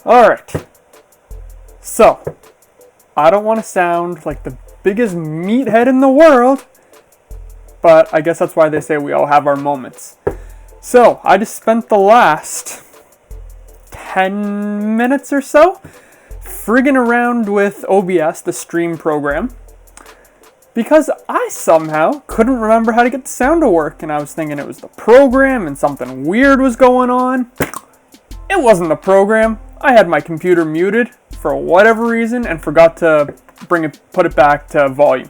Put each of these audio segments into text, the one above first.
Alright, so, I don't want to sound like the biggest meathead in the world, but I guess that's why they say we all have our moments. So, I just spent the last 10 minutes or so friggin' around with OBS, the stream program, because I somehow couldn't remember how to get the sound to work, and I was thinking it was the program and something weird was going on. It wasn't the program. I had my computer muted for whatever reason and forgot to put it back to volume.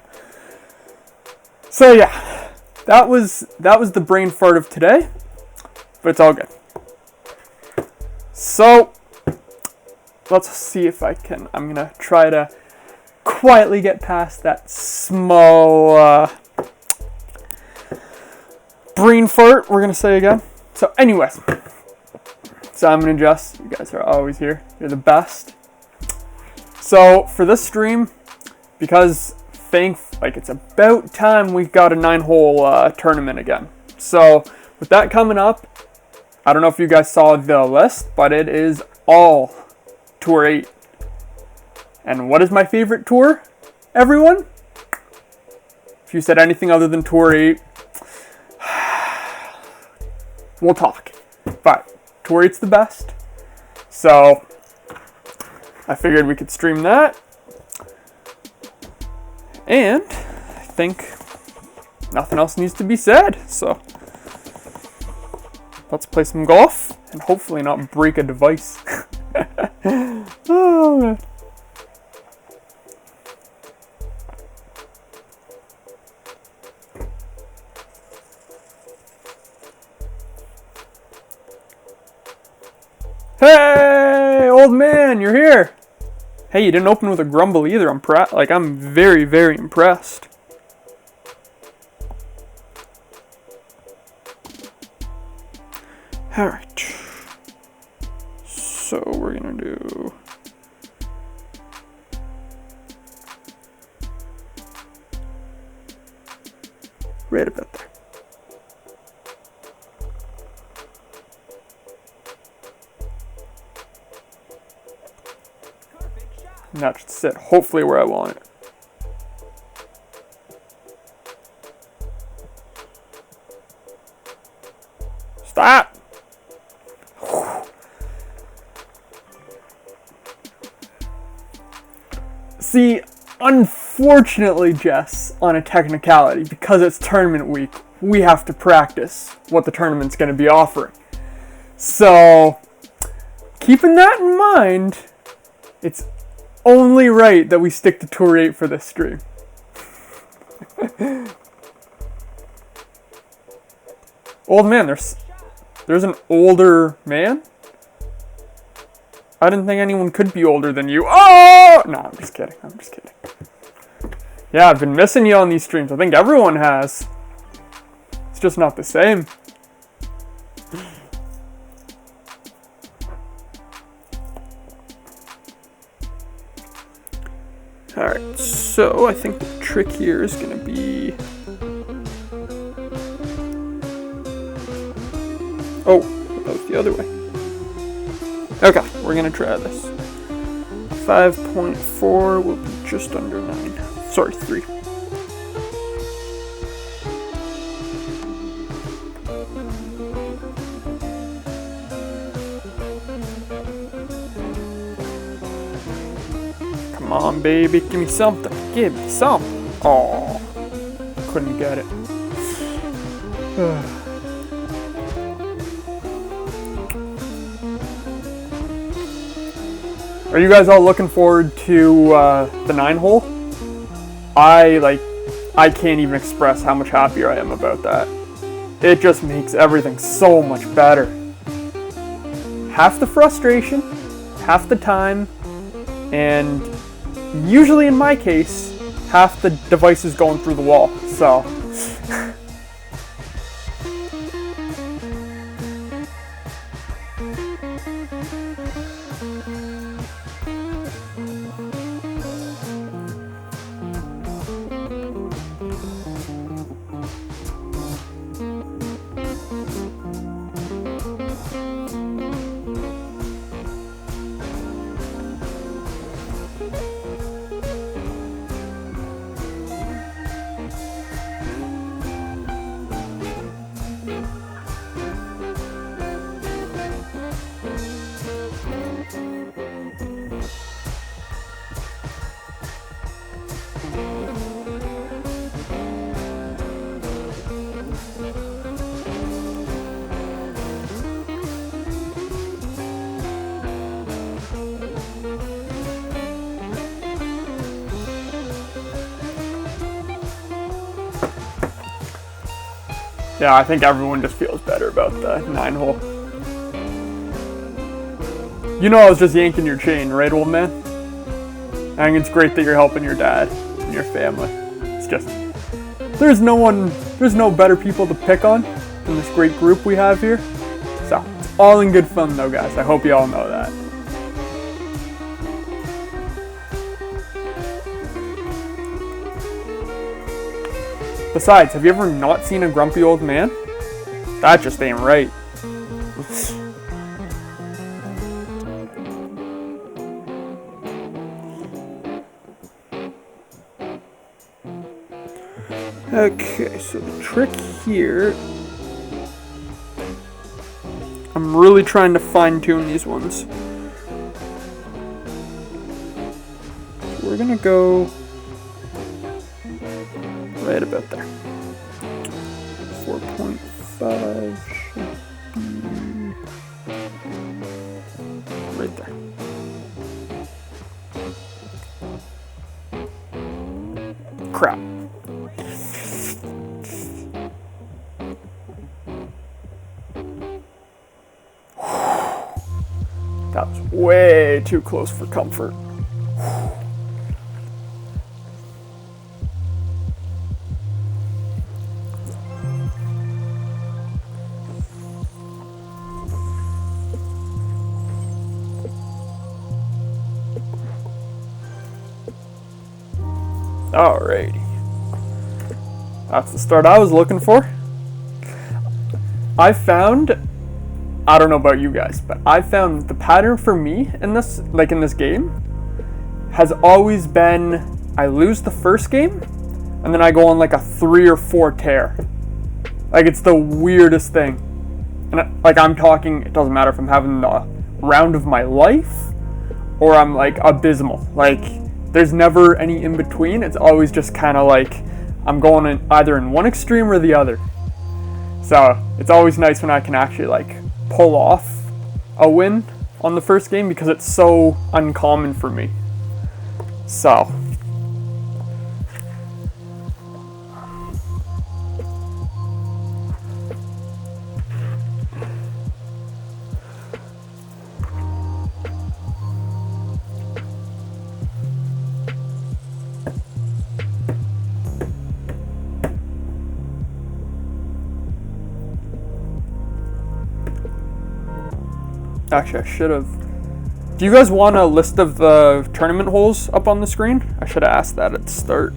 So yeah, that was the brain fart of today, but it's all good. So let's see if I'm gonna try to quietly get past that small brain fart, we're gonna say again. So anyways, Simon and Jess, you guys are always here. You're the best. So for this stream, because it's about time we got a 9-hole tournament again. So with that coming up, I don't know if you guys saw the list, but it is all Tour 8. And what is my favorite tour, everyone? If you said anything other than Tour 8, we'll talk. But Tour 8's the best. So I figured we could stream that. And I think nothing else needs to be said. So let's play some golf and hopefully not break a device. Oh, man. Hey, old man, you're here. Hey, you didn't open with a grumble either. I'm very, very impressed. All right. So we're gonna do right about there. And that should sit hopefully where I want it. Stop! See, unfortunately, Jess, on a technicality, because it's tournament week, we have to practice what the tournament's going to be offering. So, keeping that in mind, it's only right that we stick to Tour 8 for this stream. Old man, there's an older man? I didn't think anyone could be older than you. Oh! No, I'm just kidding. Yeah, I've been missing you on these streams. I think everyone has. It's just not the same. Alright, so I think the trick here is going to be... Oh, that was the other way. Okay, we're going to try this. 5.4 will be just under 9. Sorry, 3. Come on, baby, give me something. Give me something. Oh, couldn't get it. Are you guys all looking forward to the 9-hole? I can't even express how much happier I am about that. It just makes everything so much better. Half the frustration, half the time, and usually in my case, half the devices going through the wall, so. Yeah, I think everyone just feels better about the 9-hole. You know I was just yanking your chain, right, old man? I think it's great that you're helping your dad and your family. It's just, there's no better people to pick on than this great group we have here. So, it's all in good fun though, guys. I hope you all know that. Besides, have you ever not seen a grumpy old man? That just ain't right. Okay, so the trick here, I'm really trying to fine tune these ones. We're gonna go right about there. 4.5 should be right there. Crap. That was way too close for comfort. Alrighty. That's the start I was looking for. I don't know about you guys, but I found the pattern for me in this, like in this game, has always been I lose the first game, and then I go on like a 3 or 4 tear. Like it's the weirdest thing. And like I'm talking, it doesn't matter if I'm having the round of my life, or I'm like abysmal. Like there's never any in between. It's always just kind of like I'm going in either in one extreme or the other. So it's always nice when I can actually like pull off a win on the first game because it's so uncommon for me. So actually, I should have. Do you guys want a list of the tournament holes up on the screen? I should have asked that at the start.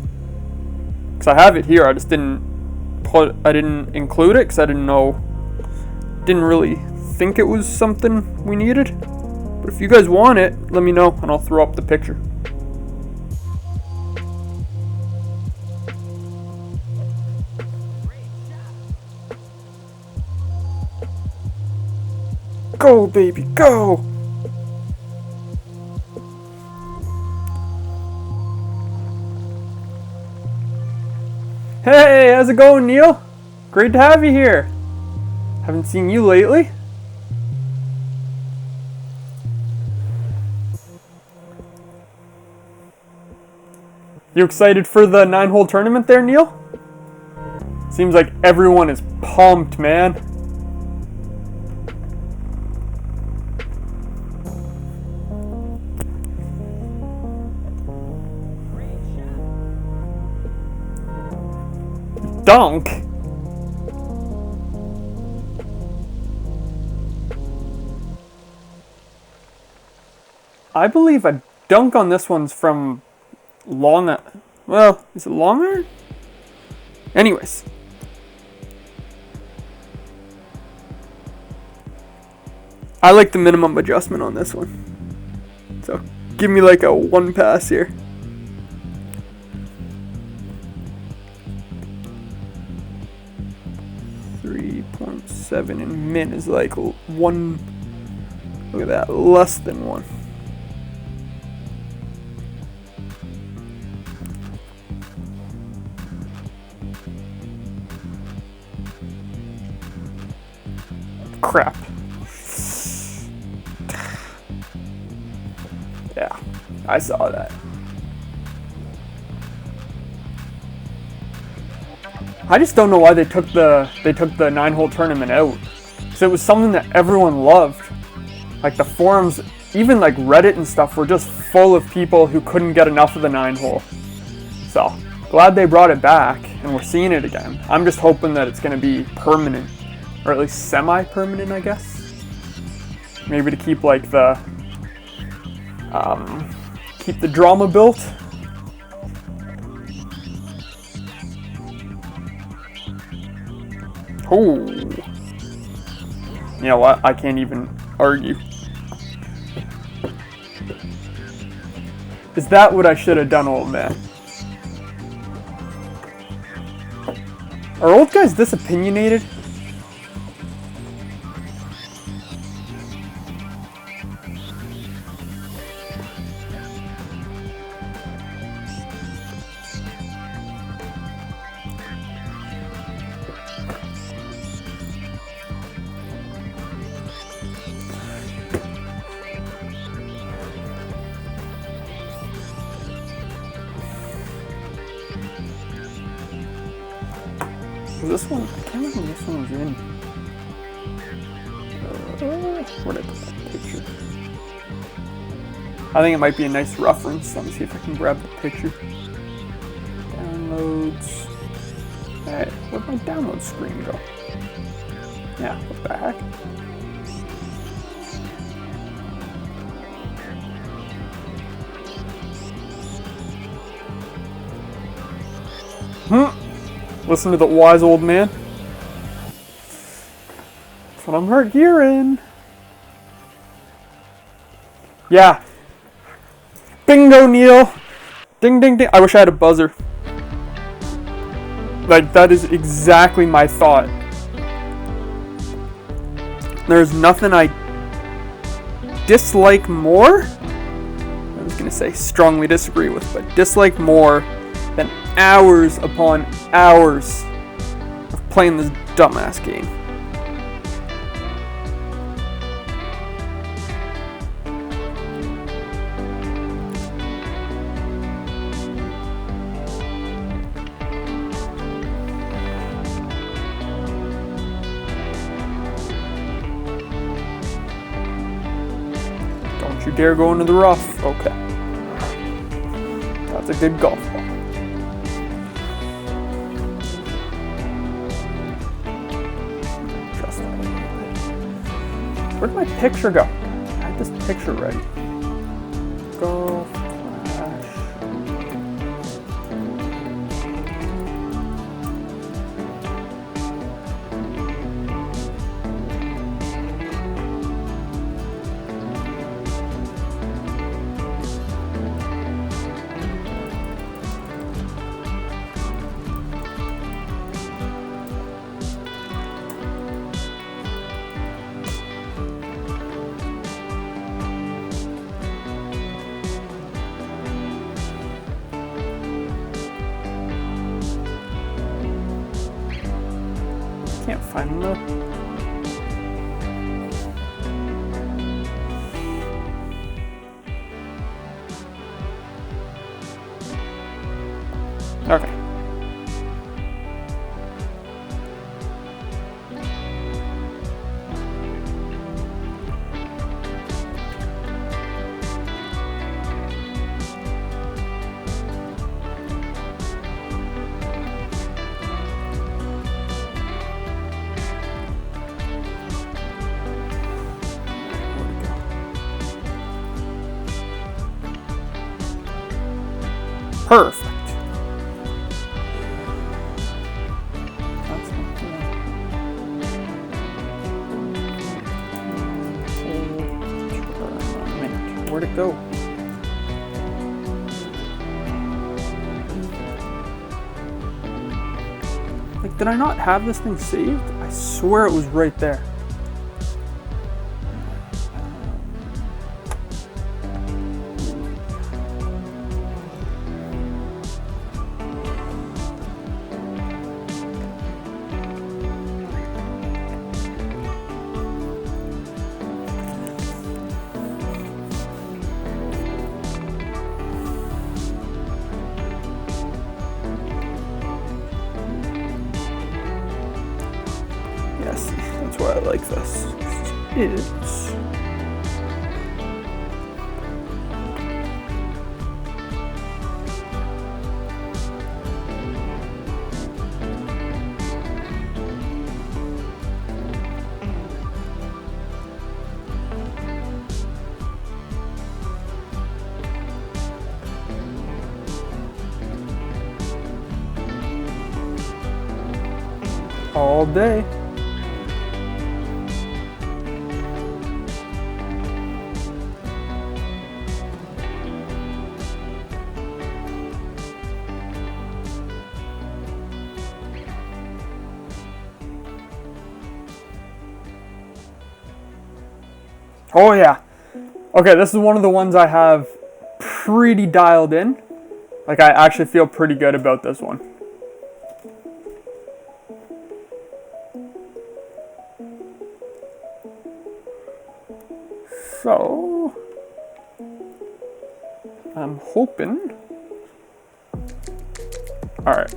Because I have it here, I just didn't include it because I didn't really think it was something we needed. But if you guys want it, let me know and I'll throw up the picture. Go, baby, go! Hey, how's it going, Neil? Great to have you here. Haven't seen you lately. You excited for the 9-hole tournament there, Neil? Seems like everyone is pumped, man. Dunk? I believe a dunk on this one's from long. Well, is it longer? Anyways. I like the minimum adjustment on this one. So give me like a 1 pass here. And min is like 1. Look at that, less than 1. Crap. Yeah, I saw that. I just don't know why they took the 9-hole tournament out. Because it was something that everyone loved. Like the forums, even like Reddit and stuff, were just full of people who couldn't get enough of the 9-hole. So, glad they brought it back and we're seeing it again. I'm just hoping that it's going to be permanent, or at least semi-permanent, I guess. Maybe to keep like the drama built. Oh, you know what? I can't even argue. Is that what I should have done, old man? Are old guys this opinionated? Was this one? I can't remember when this one was in. Where did I put that picture? I think it might be a nice reference. Let me see if I can grab the picture. Downloads. Hey, where'd my download screen go? Yeah, what the heck? Listen to the wise old man. That's what I'm hearing. Yeah. Bingo, Neil. Ding, ding, ding. I wish I had a buzzer. Like, that is exactly my thought. There's nothing I dislike more. I was going to say strongly disagree with, but dislike more than hours upon hours of playing this dumbass game. Don't you dare go into the rough. Okay. That's a good golf ball. Where'd my picture go? I had this picture ready. Golf Clash. Can't find the... Okay. Perfect. That's not bad. Where'd it go? Like, did I not have this thing saved? I swear it was right there. it's all day. Oh yeah. Okay, this is one of the ones I have pretty dialed in. Like, I actually feel pretty good about this one. So, I'm hoping. All right.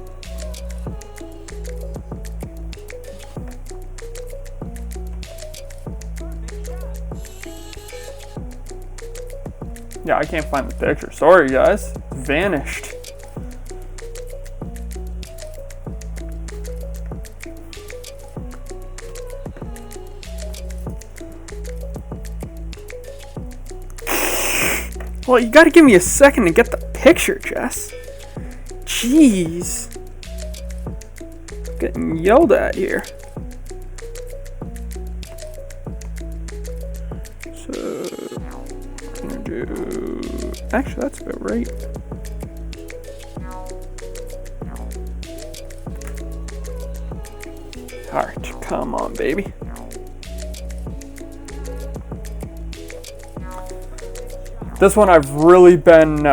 Yeah, I can't find the picture. Sorry, guys. It's vanished. Well, you gotta give me a second to get the picture, Jess. Jeez. Getting yelled at here. So, I'm gonna do... Actually, that's about right. Alright, come on, baby. This one I've really been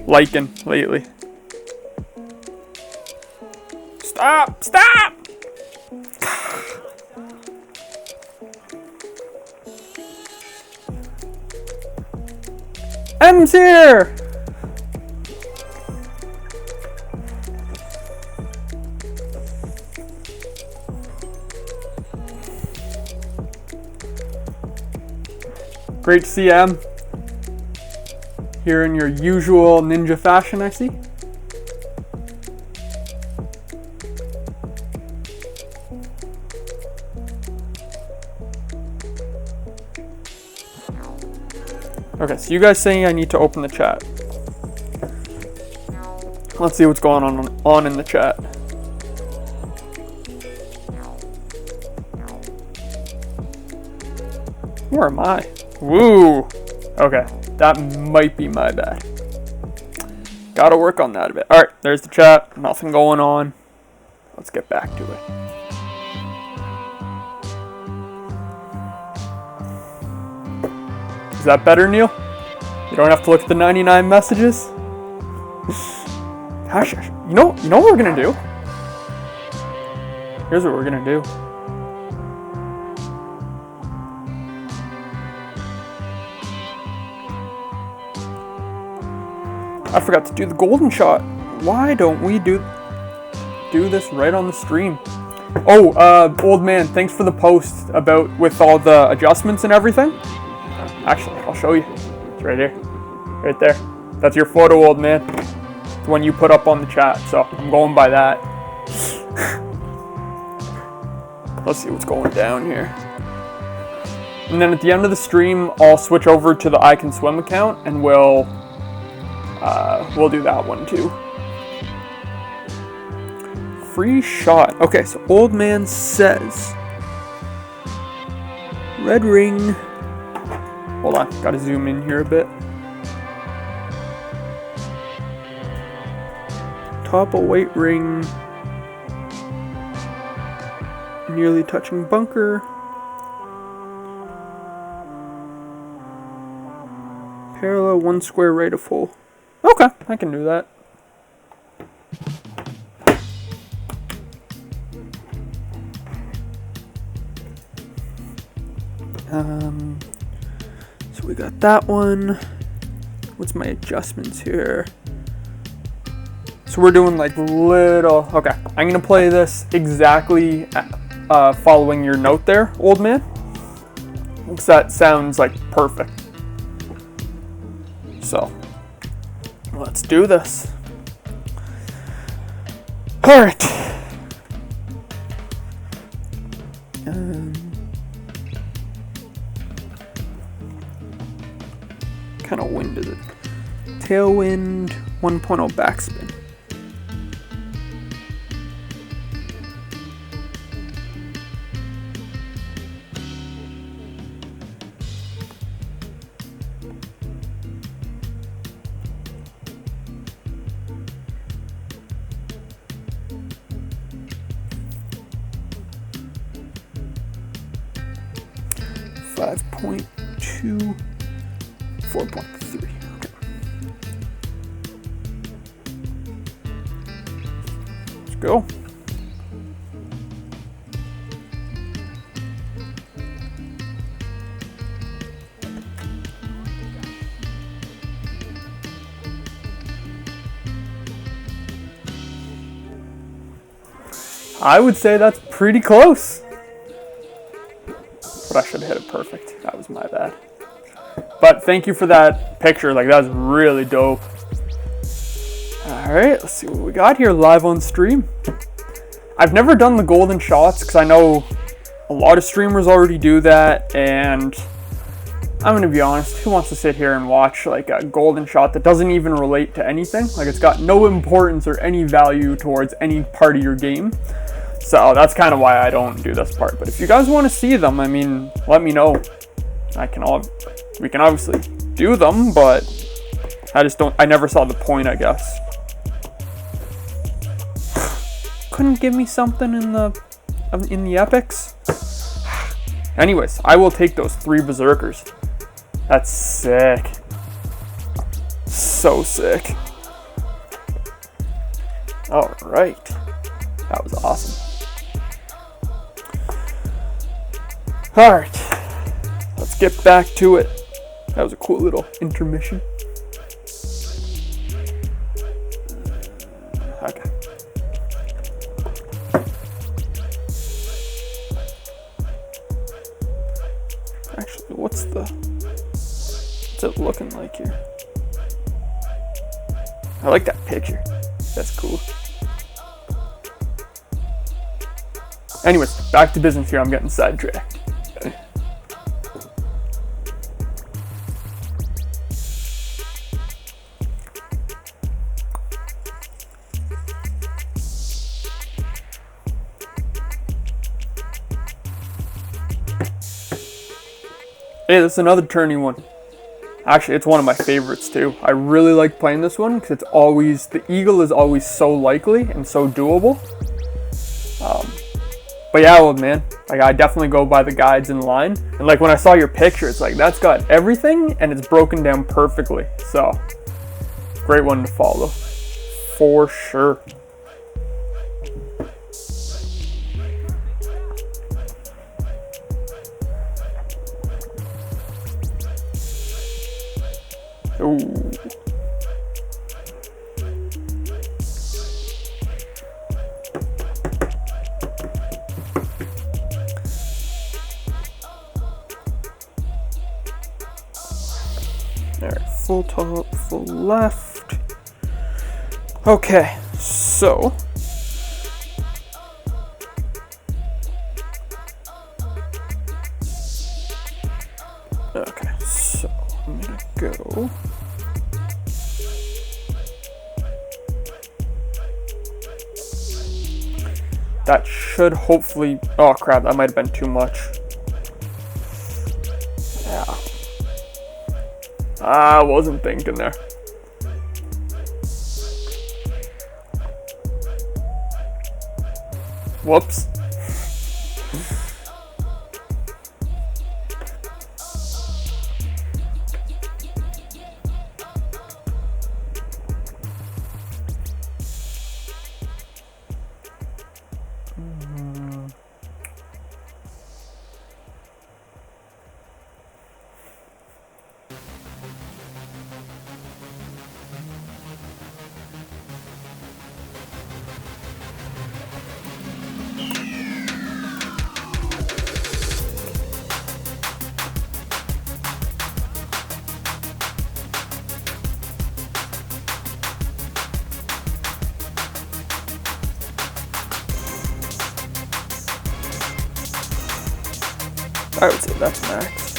liking lately. Stop! Stop! M's here! Great to see M. Here in your usual ninja fashion, I see. Okay, so you guys saying I need to open the chat. Let's see what's going on in the chat. Where am I? Woo! Okay, that might be my bad. Gotta work on that a bit. Alright, there's the chat. Nothing going on. Let's get back to it. Is that better, Neil? You don't have to look at the 99 messages? Gosh, you know what we're gonna do? Here's what we're gonna do. I forgot to do the golden shot. Why don't we do this right on the stream? Oh, old man, thanks for the post about with all the adjustments and everything. Actually, I'll show you. It's right here. Right there. That's your photo, old man. It's the one you put up on the chat, so I'm going by that. Let's see what's going down here. And then at the end of the stream, I'll switch over to the I Can Swim account and we'll do that one too. Free shot. Okay, so old man says red ring. Hold on, gotta zoom in here a bit. Top of white ring. Nearly touching bunker. Parallel 1 square right of hole. Okay, I can do that. So we got that one. What's my adjustments here? So we're doing like little, okay. I'm gonna play this exactly following your note there, old man. because that sounds like perfect. So let's do this. All right. Kind of wind is it? Tailwind 1.0 backspin. Five 5.2, 4.3. Okay. Let's go. I would say that's pretty close. But I should have hit it perfect. That was my bad. But thank you for that picture. Like, that was really dope. Alright, let's see what we got here live on stream. I've never done the golden shots because I know a lot of streamers already do that. And I'm going to be honest, who wants to sit here and watch like a golden shot that doesn't even relate to anything? Like, it's got no importance or any value towards any part of your game. So that's kind of why I don't do this part. But if you guys want to see them, I mean, let me know. We can obviously do them, but I never saw the point, I guess. Couldn't give me something in the epics? Anyways, I will take those 3 berserkers. That's sick. So sick. All right. That was awesome. All right, let's get back to it. That was a cool little intermission. Okay. Actually, what's it looking like here? I like that picture. That's cool. Anyways, back to business here. I'm getting sidetracked. Hey, this is another turny one. Actually, it's one of my favorites too. I really like playing this one because the eagle is always so likely and so doable. But yeah, old man, like I definitely go by the guides in line. And like when I saw your picture, it's like that's got everything and it's broken down perfectly. So, great one to follow, for sure. Ooh. Alright, full top, full left. Okay, so I'm gonna go. That should hopefully, oh crap, that might have been too much. Yeah. I wasn't thinking there. Whoops. I would say that's max.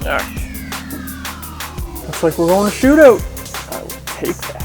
Alright. Looks like we're going to shootout. I will take that.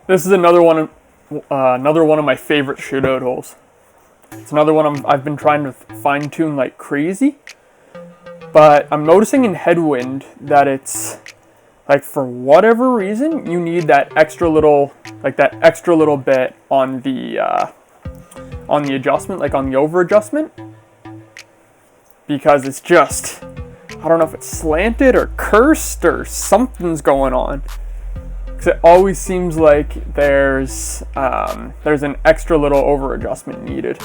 This is another one of my favorite shootout holes. It's another one I've been trying to fine tune like crazy, but I'm noticing in headwind that it's like for whatever reason you need that extra little bit on the adjustment, like on the over adjustment, because it's just, I don't know if it's slanted or cursed or something's going on. Because it always seems like there's an extra little over adjustment needed.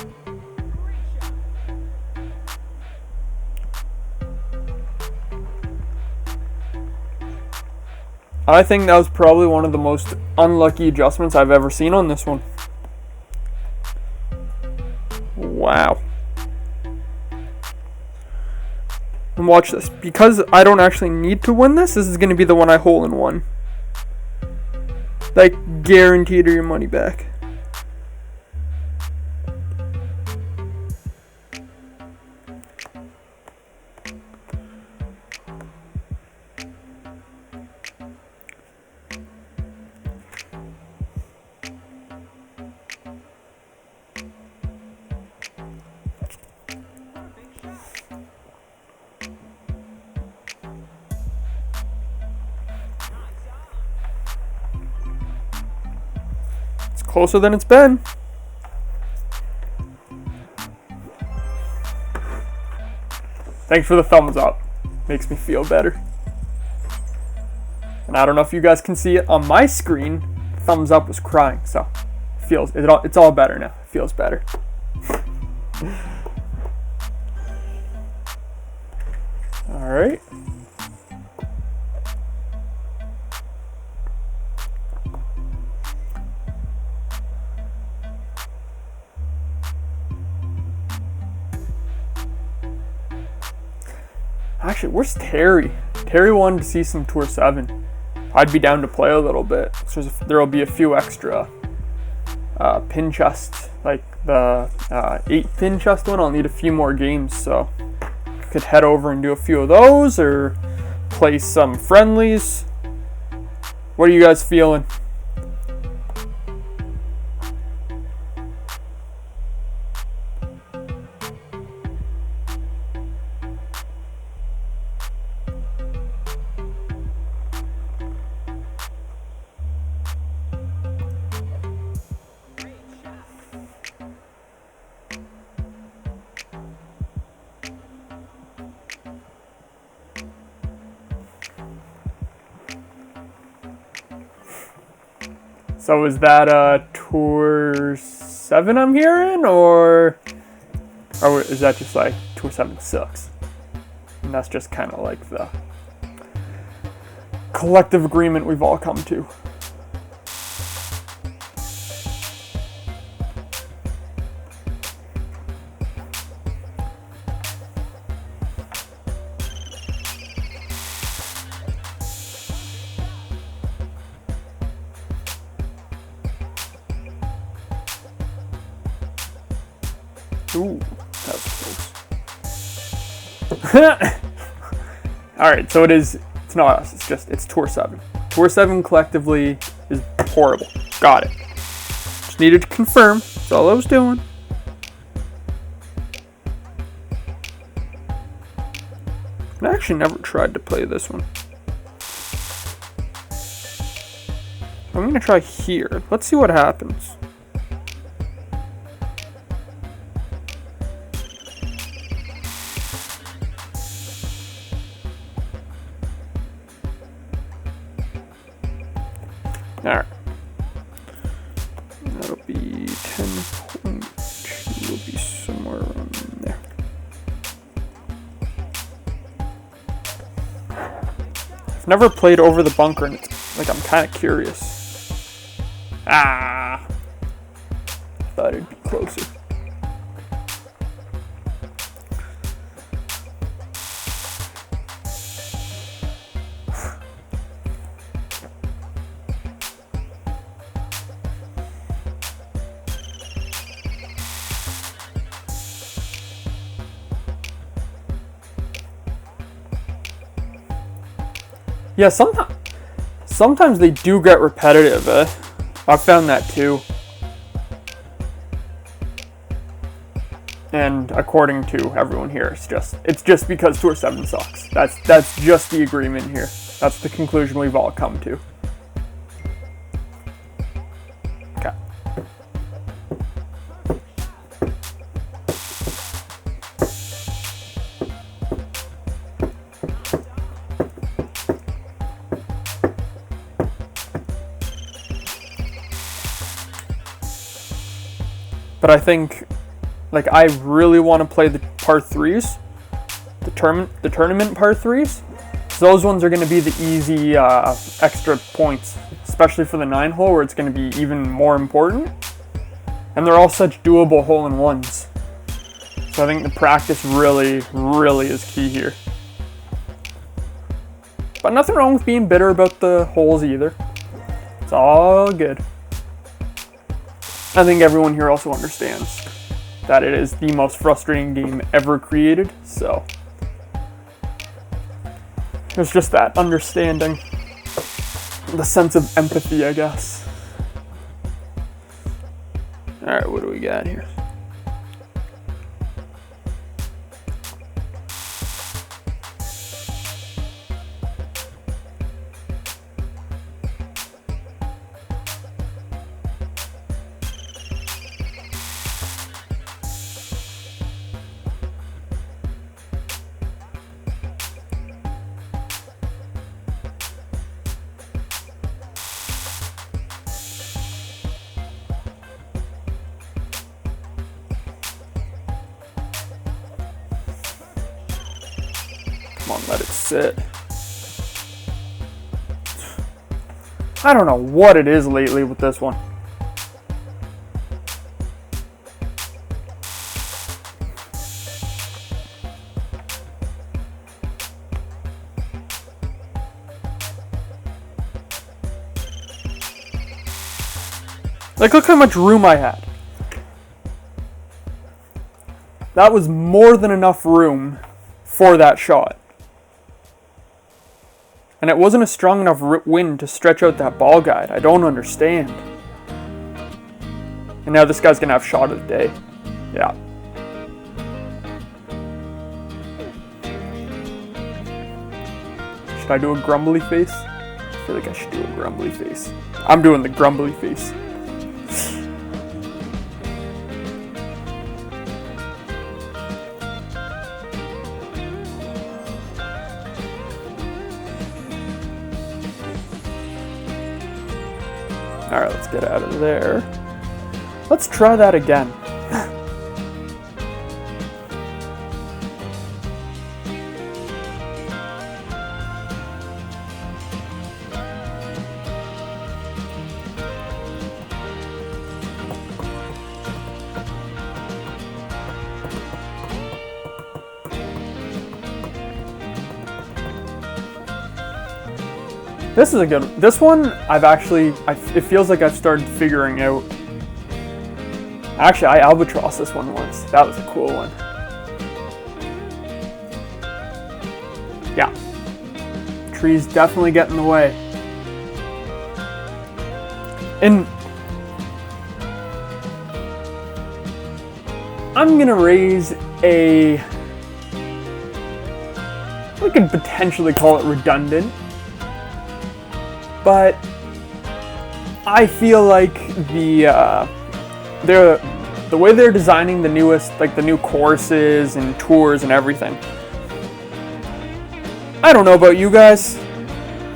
I think that was probably one of the most unlucky adjustments I've ever seen on this one. Wow. And watch this. Because I don't actually need to win this, this is going to be the one I hole in one. Like, guaranteed your money back. Closer than it's been. Thanks for the thumbs up. Makes me feel better. And I don't know if you guys can see it on my screen. Thumbs up was crying, so it's all better now. It feels better. All right. Actually, where's Terry? Terry wanted to see some Tour 7. I'd be down to play a little bit. So there'll be a few extra pin chests. Like the 8 pin chest one, I'll need a few more games. So I could head over and do a few of those or play some friendlies. What are you guys feeling? So is that Tour 7 I'm hearing, or is that just like Tour 7 sucks? And that's just kind of like the collective agreement we've all come to. Ooh, that was close. Alright, so it's not us, it's Tour 7. Tour 7 collectively is horrible. Got it. Just needed to confirm. That's all I was doing. I actually never tried to play this one. I'm gonna try here. Let's see what happens. Alright. That'll be 10.2. Will be somewhere around there. I've never played over the bunker, and it's like I'm kind of curious. Ah! Thought it'd be closer. Yeah, sometimes they do get repetitive. I've found that too. And according to everyone here, it's just because Tour 7 sucks. That's just the agreement here. That's the conclusion we've all come to. Okay. But I think, like, I really want to play the par 3s, the tournament par 3s. So those ones are going to be the easy extra points, especially for the 9-hole where it's going to be even more important. And they're all such doable hole-in-ones. So I think the practice really, really is key here. But nothing wrong with being bitter about the holes either. It's all good. I think everyone here also understands that it is the most frustrating game ever created, so there's just that understanding, the sense of empathy, I guess. Alright, what do we got here? Come on, let it sit. I don't know what it is lately with this one. Like, look how much room I had. That was more than enough room for that shot. And it wasn't a strong enough wind to stretch out that ball guide. I don't understand. And now this guy's gonna have shot of the day. Yeah. Should I do a grumbly face? I feel like I should do a grumbly face. I'm doing the grumbly face. Alright, let's get out of there. Let's try that again. This is a good one. This one, it feels like I've started figuring out Actually, I albatrossed this one once. That was a cool one. Yeah. Trees definitely get in the way. And I'm gonna raise a, we could potentially call it redundant, but I feel like the way they're designing the newest, like the new courses and tours and everything. I don't know about you guys,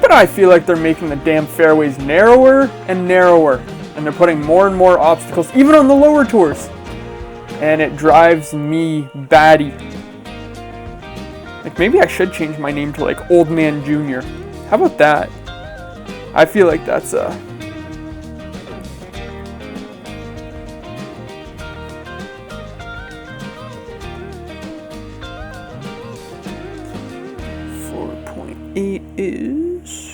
but I feel like they're making the damn fairways narrower and narrower, and they're putting more and more obstacles, even on the lower tours. And it drives me batty. Like, maybe I should change my name to like Old Man Jr. How about that? I feel like that's a... 4.8 is...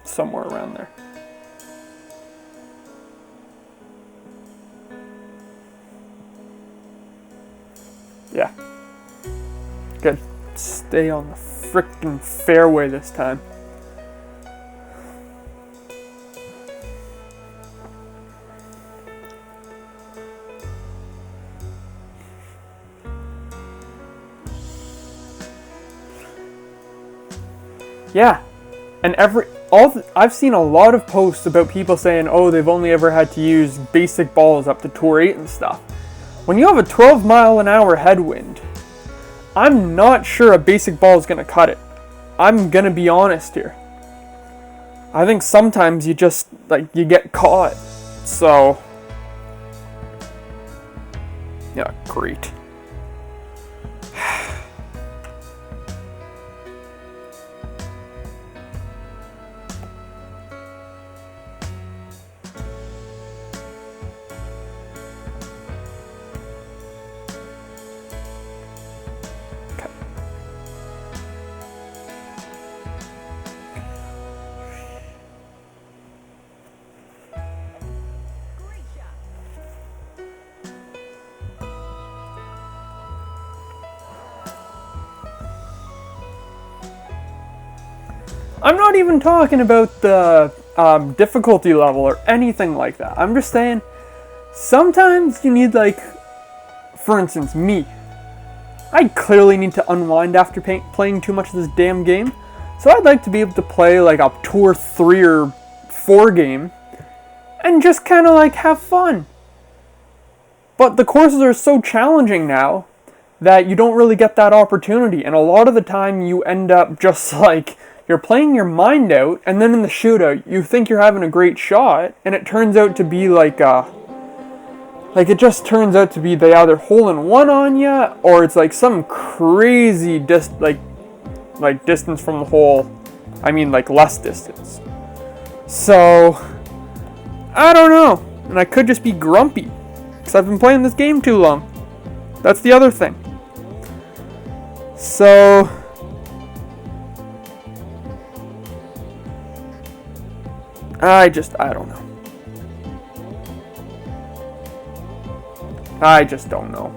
somewhere around there. Yeah. Good. Stay on the frickin' fairway this time. Yeah. And I've seen a lot of posts about people saying, oh, they've only ever had to use basic balls up to Tour 8 and stuff. When you have a 12-mile-an-hour headwind, I'm not sure a basic ball is going to cut it. I'm going to be honest here. I think sometimes you just, like, you get caught. So, yeah, great. I'm not even talking about the difficulty level or anything like that. I'm just saying, sometimes you need, like, for instance, me. I clearly need to unwind after playing too much of this damn game. So I'd like to be able to play, like, a Tour 3 or 4 game and just kind of, like, have fun. But the courses are so challenging now that you don't really get that opportunity. And a lot of the time you end up just, like... you're playing your mind out, and then in the shootout, you think you're having a great shot, and it turns out to be like it just turns out to be they either hole in one on you, or it's like some crazy like distance from the hole. I mean, like less distance. So, I don't know, and I could just be grumpy, because I've been playing this game too long. That's the other thing. So... I don't know. I just don't know.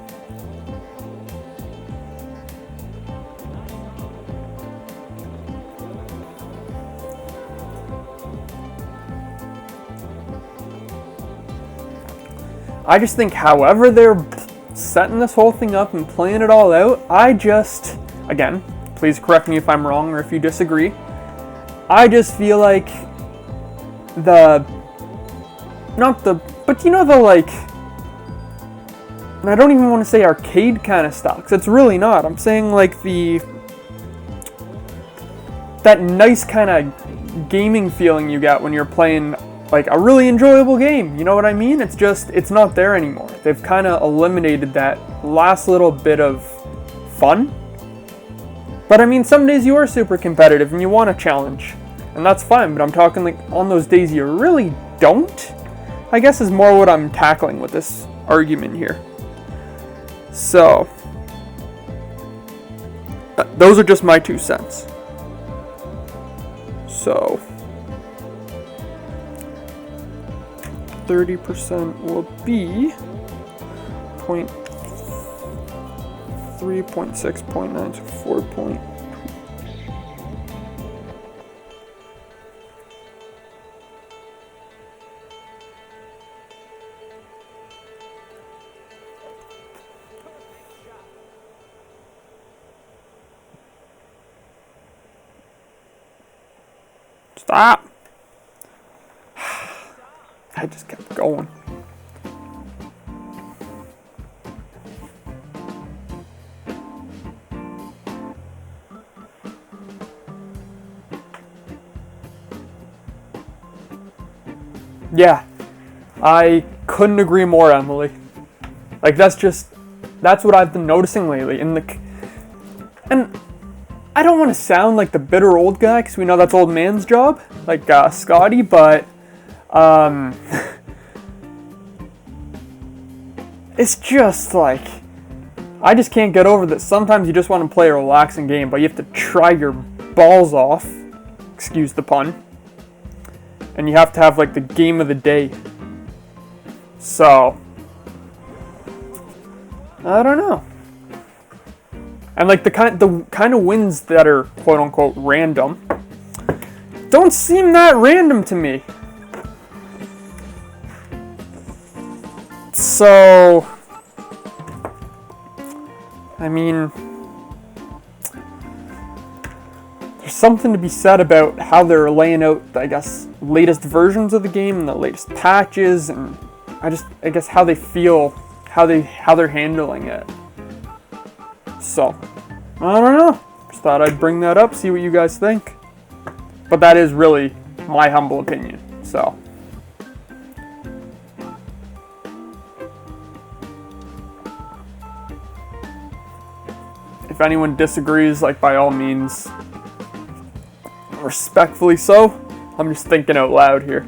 I just think however they're setting this whole thing up and playing it all out, again, please correct me if I'm wrong or if you disagree, I just feel like but you know, the, like, I don't even want to say arcade kind of stuff, because it's really not. I'm saying, like, that nice kind of gaming feeling you get when you're playing, like, a really enjoyable game. You know what I mean? It's not there anymore. They've kind of eliminated that last little bit of fun. But, I mean, some days you are super competitive and you want a challenge. And that's fine, but I'm talking like on those days you really don't, I guess is more what I'm tackling with this argument here. So, those are just my 2 cents. So 30% will be 0.3, 0.6, 0.9, so 4 point. Stop! I just kept going. Yeah, I couldn't agree more, Emily. Like, that's what I've been noticing lately. And I don't want to sound like the bitter old guy, because we know that's old man's job, like Scotty, but it's just like, I just can't get over that sometimes you just want to play a relaxing game, but you have to try your balls off, excuse the pun, and you have to have like the game of the day. So, I don't know. And like the kind of wins that are quote unquote random don't seem that random to me. So, I mean, there's something to be said about how they're laying out, I guess, latest versions of the game and the latest patches, and I guess how they feel, how they're handling it. So, I don't know. Just thought I'd bring that up, see what you guys think. But that is really my humble opinion. So, if anyone disagrees, like, by all means, respectfully so. I'm just thinking out loud here.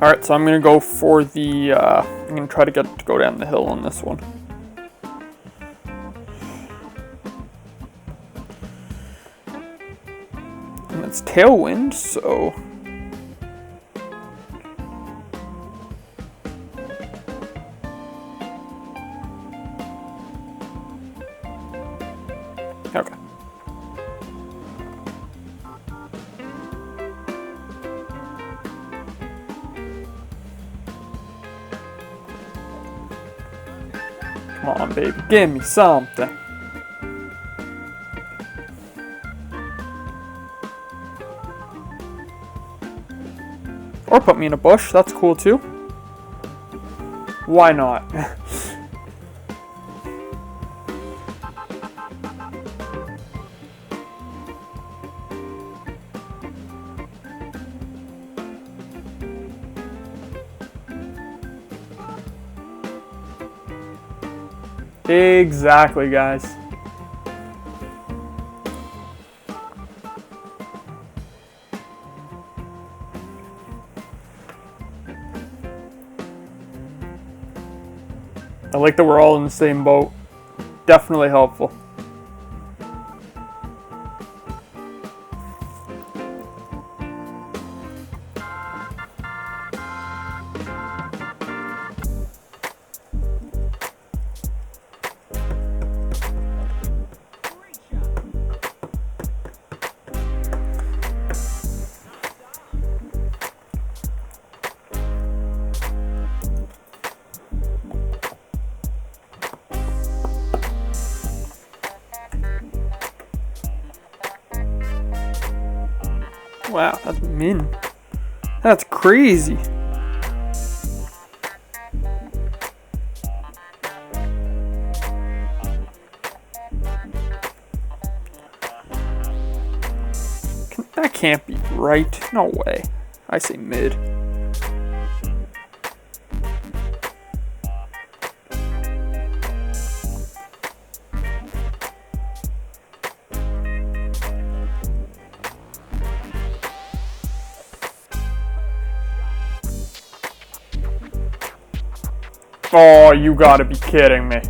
Alright, so I'm going to go for the, I'm going to try to go down the hill on this one. And it's tailwind, so... Okay. Come on, baby, give me something. Or put me in a bush, that's cool too. Why not? Exactly, guys. I like that we're all in the same boat. Definitely helpful. Wow, that's min. That's crazy. That can't be right. No way. I say mid. Oh, you gotta be kidding me.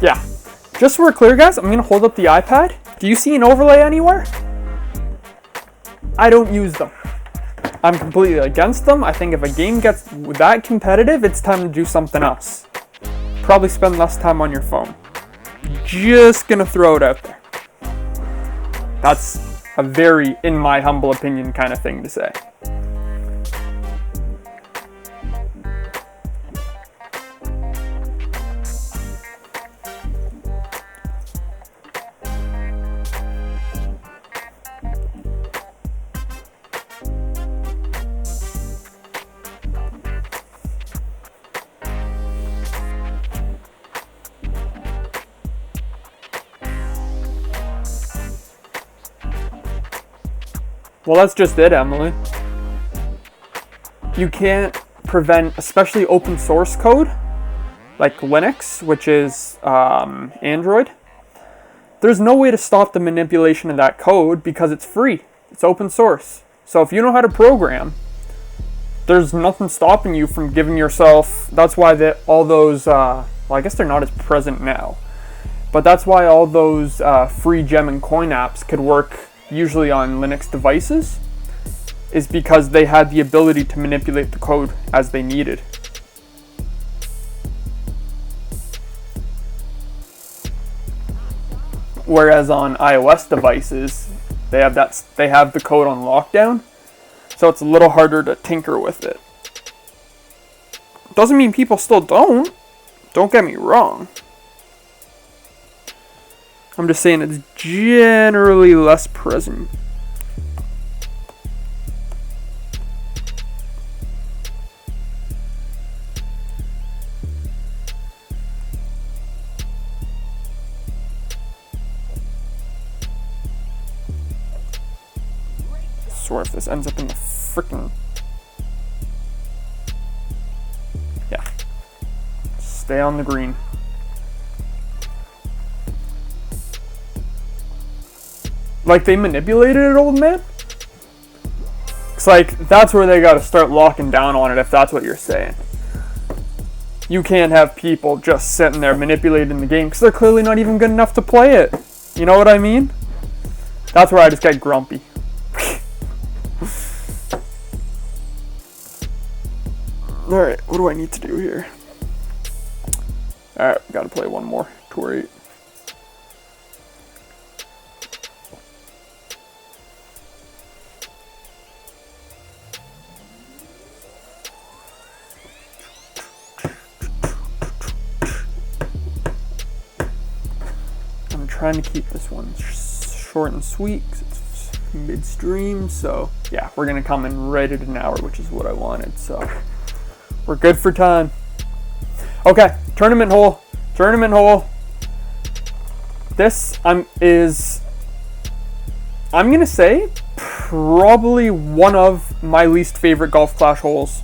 Yeah, just so we're clear, guys, I'm gonna hold up the iPad. Do you see an overlay anywhere? I don't use them. I'm completely against them. I think if a game gets that competitive, it's time to do something else. Probably spend less time on your phone. Just gonna throw it out there. That's a very, in my humble opinion, kind of thing to say. Well, that's just it, Emily. You can't prevent, especially open source code, like Linux, which is Android. There's no way to stop the manipulation of that code because it's free. It's open source. So if you know how to program, there's nothing stopping you from giving yourself, that's why all those, well, I guess they're not as present now, but that's why all those free gem and coin apps could work usually on Linux devices, is because they had the ability to manipulate the code as they needed. Whereas on iOS devices, they have the code on lockdown, so it's a little harder to tinker with it. Doesn't mean people still don't get me wrong. I'm just saying it's generally less present. I swear if this ends up in the frickin'... Yeah. Stay on the green. Like, they manipulated it, old man? It's like, that's where they gotta start locking down on it, if that's what you're saying. You can't have people just sitting there manipulating the game, because they're clearly not even good enough to play it. You know what I mean? That's where I just get grumpy. Alright, what do I need to do here? Alright, gotta play one more. Tour 8. Trying to keep this one short and sweet because it's midstream. So yeah, we're gonna come in right at an hour, which is what I wanted. So we're good for time. Okay, tournament hole. This I'm gonna say probably one of my least favorite Golf Clash holes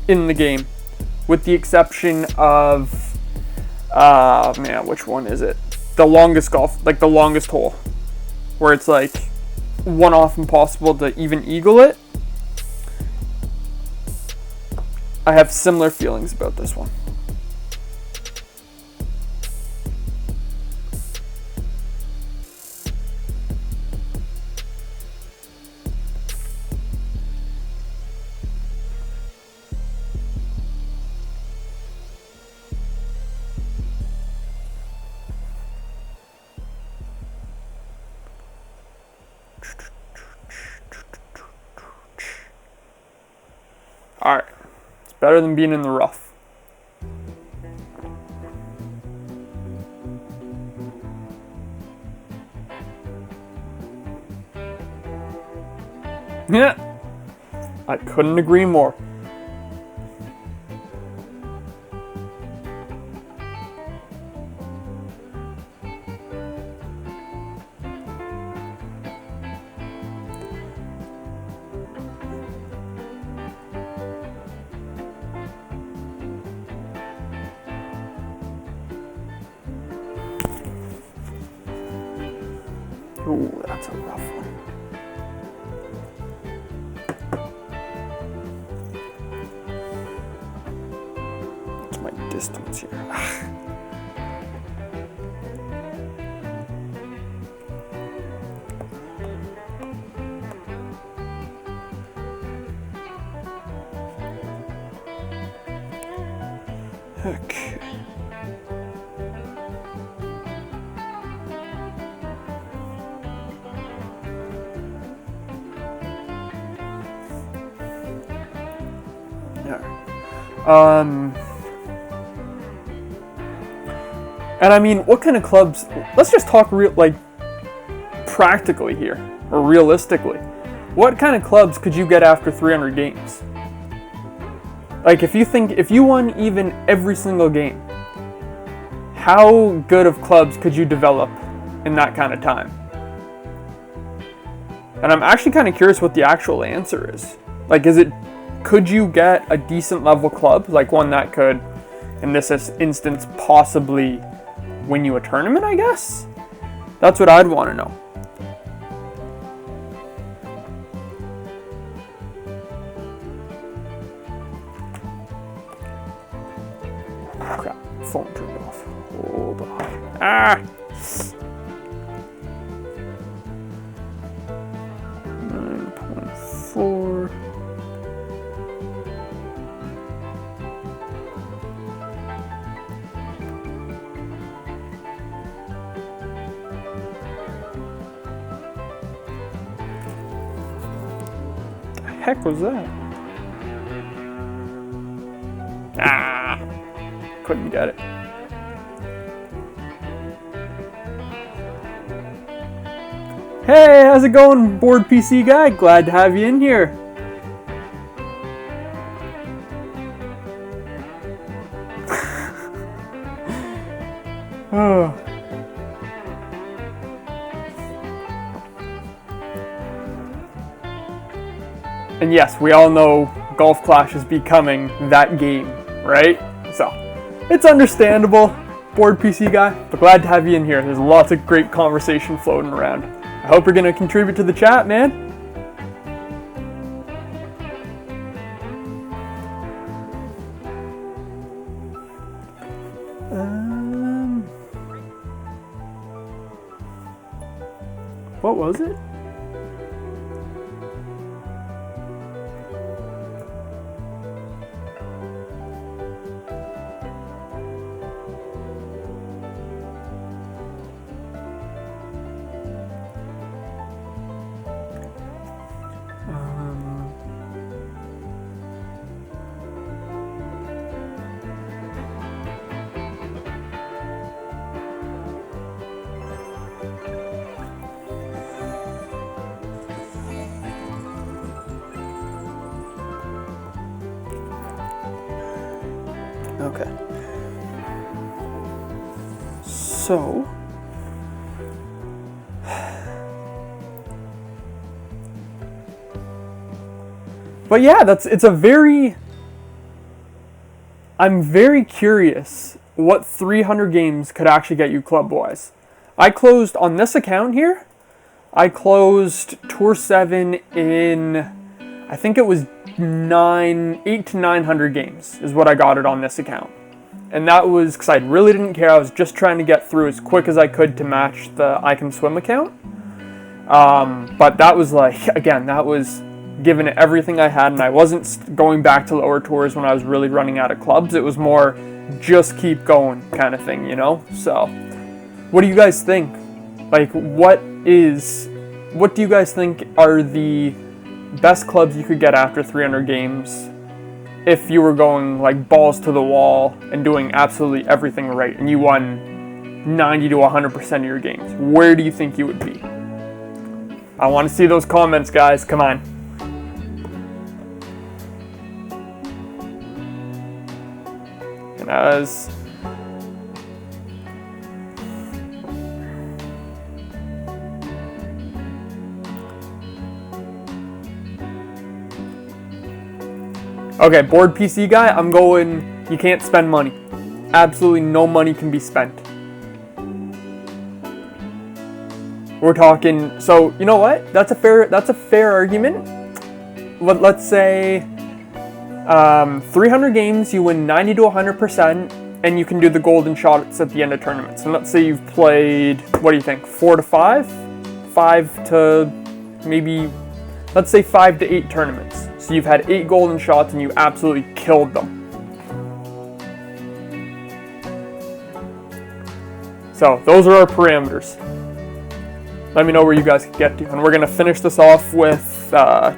in the game, with the exception of man, which one is it? The longest the longest hole, where it's like one off impossible to even eagle it. I have similar feelings about this one. Alright, it's better than being in the rough. Yeah. I couldn't agree more. Ooh, that's a rough one. What's my distance here? Okay. And I mean, what kind of clubs? Let's just talk practically here, or realistically. What kind of clubs could you get after 300 games? Like, if you won even every single game, how good of clubs could you develop in that kind of time? And I'm actually kind of curious what the actual answer is. Like, could you get a decent level club, like one that could, in this instance, possibly win you a tournament, I guess? That's what I'd want to know. Crap, phone turned off. Hold on. Ah! 9.4. Heck was that? Ah, couldn't get it. Hey, how's it going, Board PC guy? Glad to have you in here. Oh. And yes, we all know Golf Clash is becoming that game, right? So, it's understandable, Board PC guy, but glad to have you in here. There's lots of great conversation floating around. I hope you're going to contribute to the chat, man. What was it? Okay. So, but yeah, I'm very curious what 300 games could actually get you club-wise. I closed on this account here. I closed Tour 7 in, I think it was 8 to 900 games is what I got it on this account. And that was because I really didn't care. I was just trying to get through as quick as I could to match the I Can Swim account. But that was again, that was giving it everything I had, and I wasn't going back to lower tours when I was really running out of clubs. It was more just keep going kind of thing, you know? So, what do you guys think? Like, what do you guys think are the best clubs you could get after 300 games if you were going like balls to the wall and doing absolutely everything right and you won 90 to 100% of your games? Where do you think you would be? I want to see those comments, guys. Come on. as okay, board PC guy, I'm going, you can't spend money. Absolutely no money can be spent. We're talking, so you know what? That's a fair argument. Let's say 300 games, you win 90 to 100%, and you can do the golden shots at the end of tournaments. And let's say you've played, what do you think, 4 to 5? 5 to maybe, let's say 5 to 8 tournaments. So you've had 8 golden shots and you absolutely killed them. So those are our parameters. Let me know where you guys can get to. And we're going to finish this off with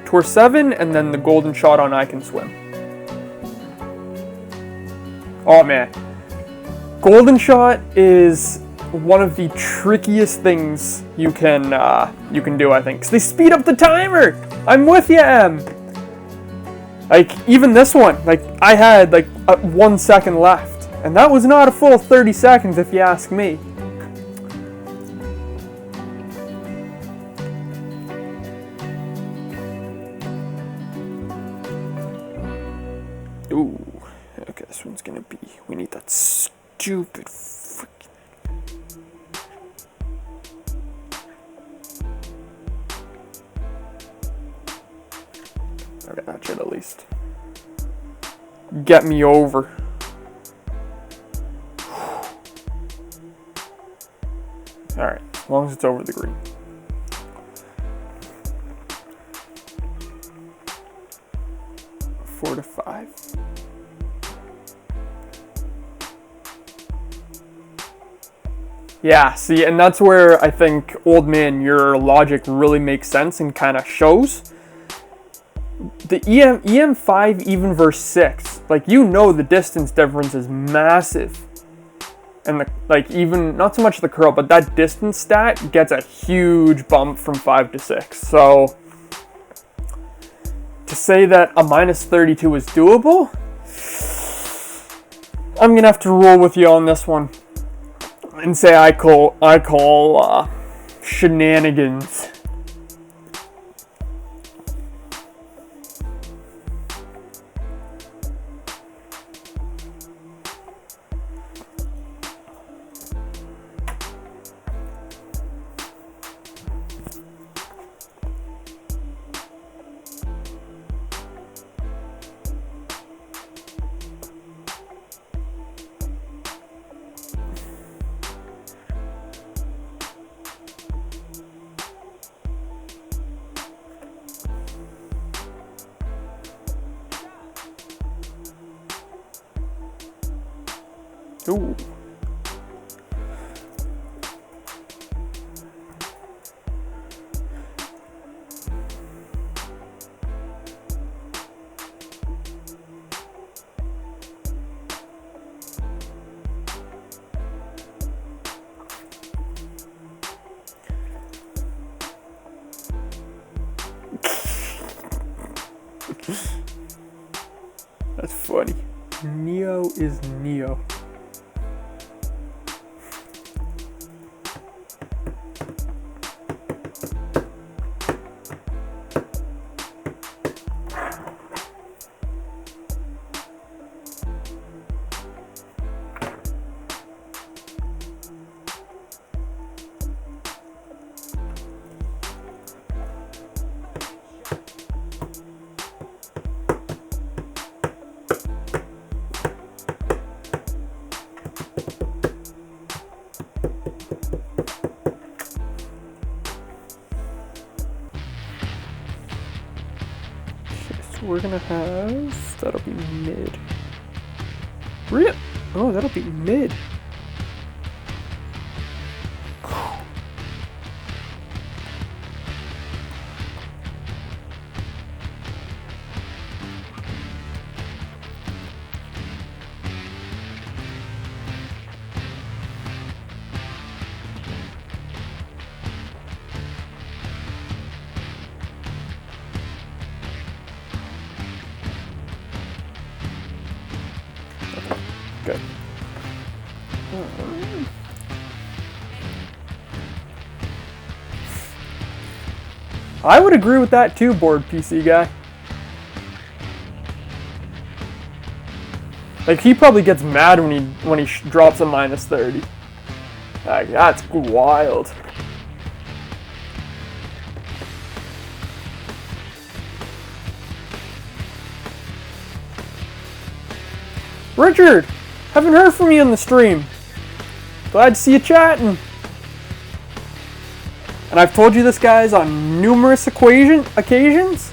Tour 7 and then the golden shot on I Can Swim. Oh man. Golden shot is one of the trickiest things you can do, I think. Because they speed up the timer! I'm with you, Em! Like, even this one, like, I had, like, 1 second left. And that was not a full 30 seconds, if you ask me. Ooh. Okay, this one's gonna be... We need that stupid freaking... Okay, that should at least get me over. Alright, as long as it's over the green. Four to 5. Yeah, see, and that's where I think, old man, your logic really makes sense and kind of shows. The EM5 even versus 6, like, you know the distance difference is massive. And even, not so much the curl, but that distance stat gets a huge bump from 5 to 6. So, to say that a minus 32 is doable, I'm going to have to roll with you on this one. And say I call shenanigans. Ooh. That's funny. Neo is Neo. We're gonna have, that'll be mid. Rip! Oh, that'll be mid. Okay. I would agree with that too, board PC guy. Like, he probably gets mad when he drops a minus 30. Like, that's wild. Richard, haven't heard from you on the stream. Glad to see you chatting. And I've told you this, guys, on numerous occasions.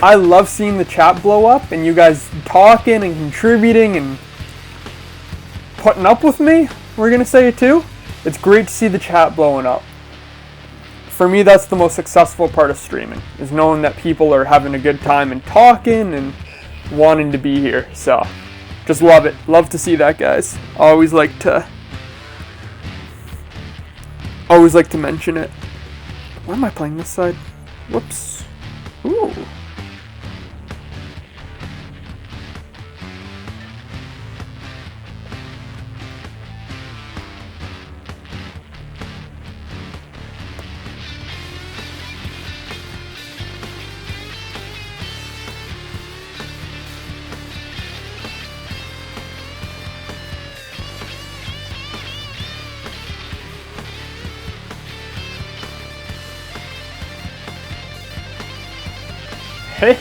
I love seeing the chat blow up and you guys talking and contributing and putting up with me. We're going to say it too. It's great to see the chat blowing up. For me, that's the most successful part of streaming, is knowing that people are having a good time and talking and wanting to be here. So, just love it. Love to see that, guys. Always like to mention it. Why am I playing this side? Whoops. Ooh.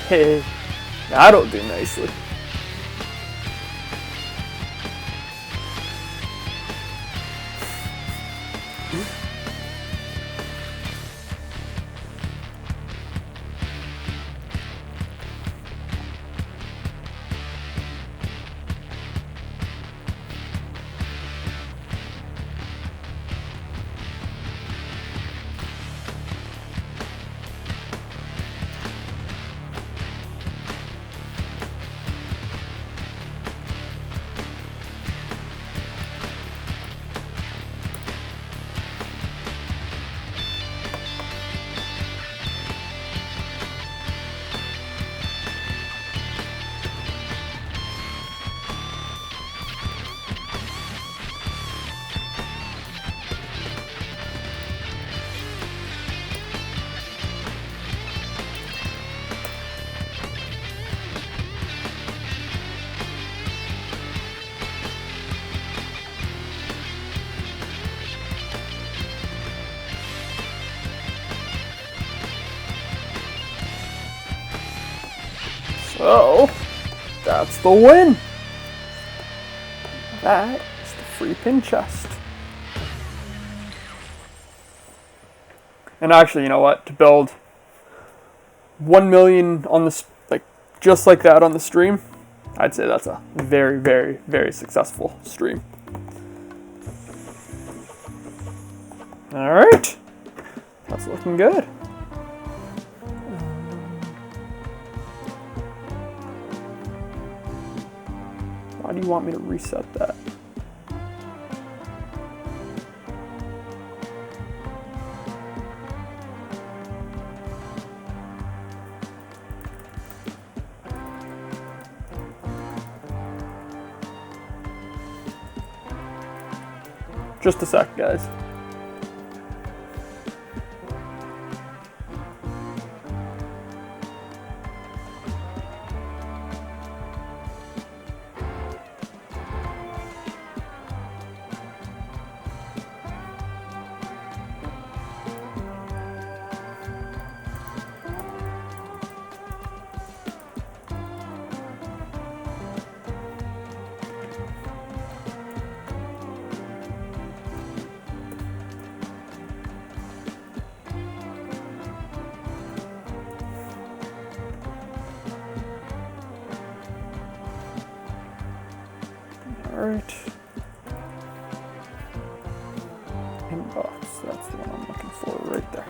Hey, that'll do nicely. So, that's the win. That is the free pin chest. And actually, you know what? To build 1 million on the just like that on the stream, I'd say that's a very, very, very successful stream. All right, that's looking good. Why do you want me to reset that? Just a sec, guys. Alright. Inbox, that's the one I'm looking for right there.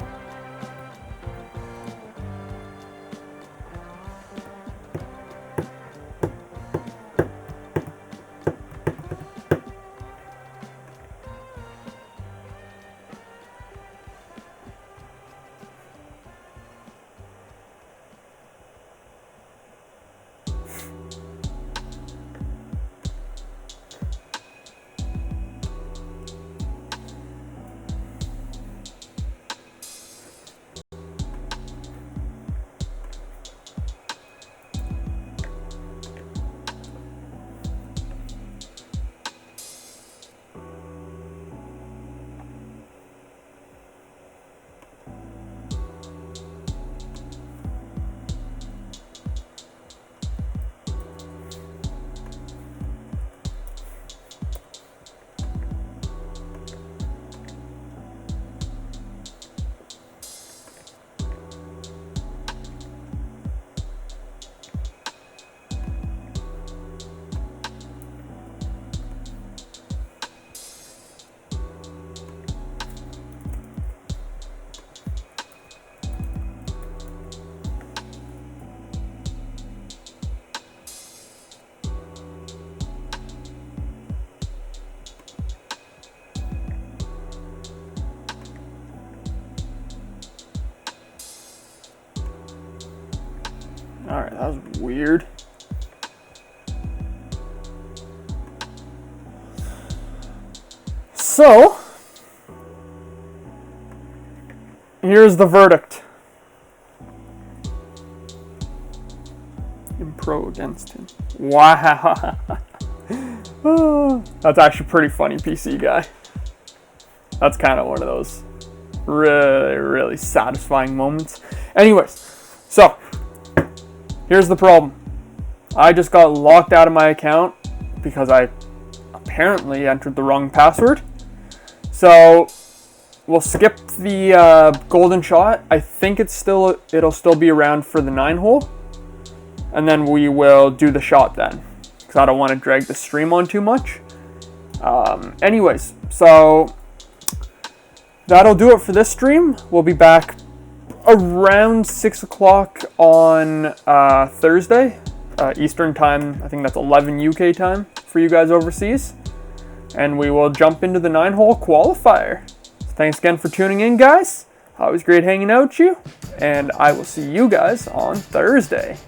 Alright, that was weird. So, here's the verdict. Pro against him. Wow. That's actually pretty funny, PC guy. That's kind of one of those really, really satisfying moments. Anyways, so here's the problem. I just got locked out of my account because I apparently entered the wrong password. So we'll skip the golden shot. I think it'll still be around for the 9-hole. And then we will do the shot then, because I don't want to drag the stream on too much. Anyways, so that'll do it for this stream. We'll be back around 6 o'clock on Thursday, Eastern time. I think that's 11 UK time for you guys overseas. And we will jump into the 9-hole qualifier. So thanks again for tuning in, guys. Always great hanging out with you. And I will see you guys on Thursday.